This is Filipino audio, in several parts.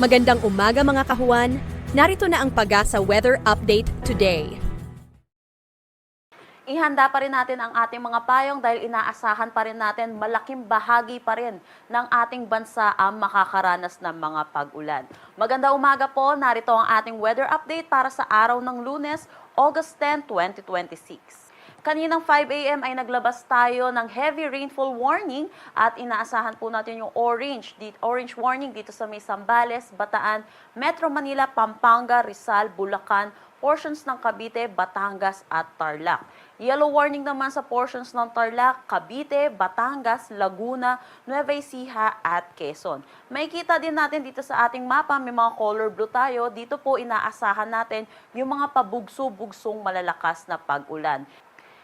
Magandang umaga mga kahuan, narito na ang Pag-asa Weather Update today. Ihanda pa rin natin ang ating mga payong dahil inaasahan pa rin natin malaking bahagi pa rin ng ating bansa ang makakaranas ng mga pag-ulan. Magandang umaga po, narito ang ating weather update para sa araw ng Lunes, August 10, 2026. Kaninang 5 a.m. ay naglabas tayo ng heavy rainfall warning at inaasahan po natin yung orange warning dito sa may Zambales, Bataan, Metro Manila, Pampanga, Rizal, Bulacan, portions ng Cavite, Batangas at Tarlac. Yellow warning naman sa portions ng Tarlac, Cavite, Batangas, Laguna, Nueva Ecija at Quezon. Makikita din natin dito sa ating mapa, may mga color blue tayo. Dito po inaasahan natin yung mga pabugso-bugsong malalakas na pag-ulan.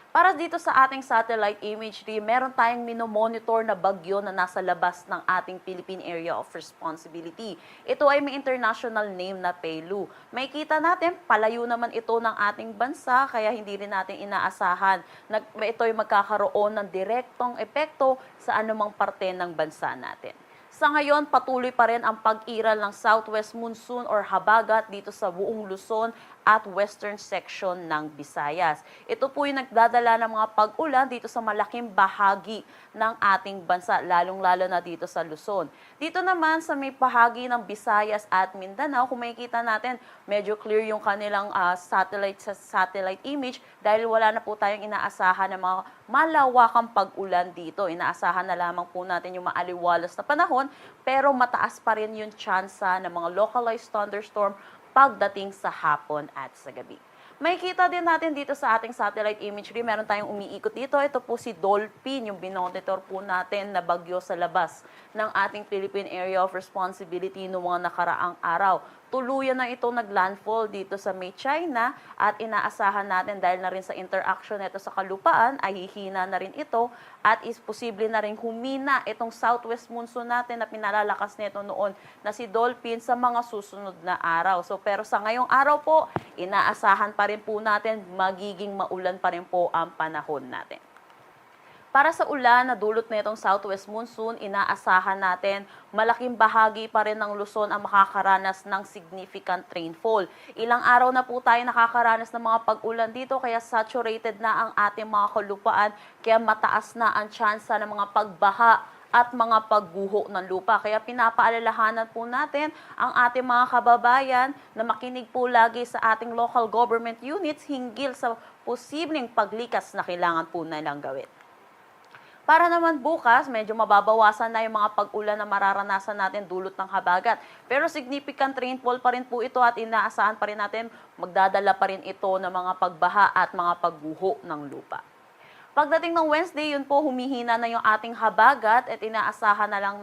Para dito sa ating satellite imagery, meron tayong minomonitor na bagyo na nasa labas ng ating Philippine Area of Responsibility. Ito ay may international name na Pelu. Makikita natin, palayo naman ito ng ating bansa, kaya hindi rin natin inaasahan na ito ay magkakaroon ng direktong epekto sa anumang parte ng bansa natin. Sa ngayon, patuloy pa rin ang pag-iral ng southwest monsoon or habagat dito sa buong Luzon at western section ng Visayas. Ito po yung nagdadala ng mga pag-ulan dito sa malaking bahagi ng ating bansa, lalong-lalo na dito sa Luzon. Dito naman sa may bahagi ng Visayas at Mindanao, kung makikita natin, medyo clear yung kanilang satellite image dahil wala na po tayong inaasahan ng mga malawakang pag-ulan dito. Inaasahan na lamang po natin yung maaliwalas na panahon, pero mataas pa rin yung tsansa ng mga localized thunderstorm pagdating sa hapon at sa gabi. Makikita din natin dito sa ating satellite imagery, meron tayong umiikot dito. Ito po si Dolphin, yung binonitor po natin na bagyo sa labas ng ating Philippine Area of Responsibility noong mga nakaraang araw. Tuluyan na itong naglandfall dito sa may China at inaasahan natin dahil na rin sa interaction nito sa kalupaan ay hihina na rin ito at is posible na rin humina itong southwest monsoon natin na pinalalakas nito noon na si Dolphin sa mga susunod na araw. Pero sa ngayong araw po, inaasahan pa rin po natin magiging maulan pa rin po ang panahon natin. Para sa ulan na dulot nitong southwest monsoon, inaasahan natin malaking bahagi pa rin ng Luzon ang makakaranas ng significant rainfall. Ilang araw na po tayo nakakaranas ng mga pag-ulan dito kaya saturated na ang ating mga kalupaan kaya mataas na ang tsansa ng mga pagbaha at mga pagguho ng lupa. Kaya pinapaalalahanan po natin ang ating mga kababayan na makinig po lagi sa ating local government units hinggil sa posibleng paglikas na kailangan po nilang gawin. Para naman bukas, medyo mababawasan na yung mga pag-ulan na mararanasan natin dulot ng habagat. Pero significant rainfall pa rin po ito at inaasahan pa rin natin magdadala pa rin ito ng mga pagbaha at mga pagguho ng lupa. Pagdating ng Wednesday, yun po humihina na yung ating habagat at inaasahan na lang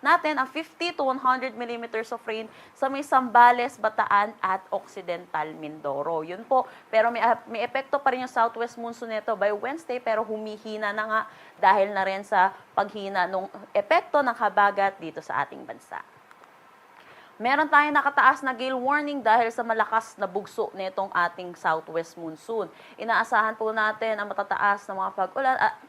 natin ang 50 to 100 millimeters of rain sa may Zambales, Bataan at Occidental Mindoro. Yun po, pero may epekto pa rin yung southwest monsoon nito by Wednesday pero humihina na nga dahil na rin sa paghina ng epekto ng habagat dito sa ating bansa. Meron tayong nakataas na gale warning dahil sa malakas na bugso nitong ating southwest monsoon. Inaasahan po natin ang matataas na mga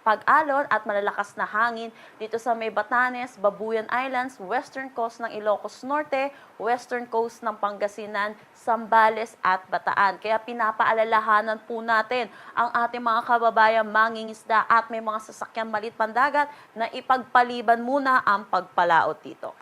pag-alon at malalakas na hangin dito sa may Batanes, Babuyan Islands, western coast ng Ilocos Norte, western coast ng Pangasinan, Zambales at Bataan. Kaya pinapaalalahanan po natin ang ating mga kababayan mangingisda at may mga sasakyan malit pandagat na ipagpaliban muna ang pagpalaot dito.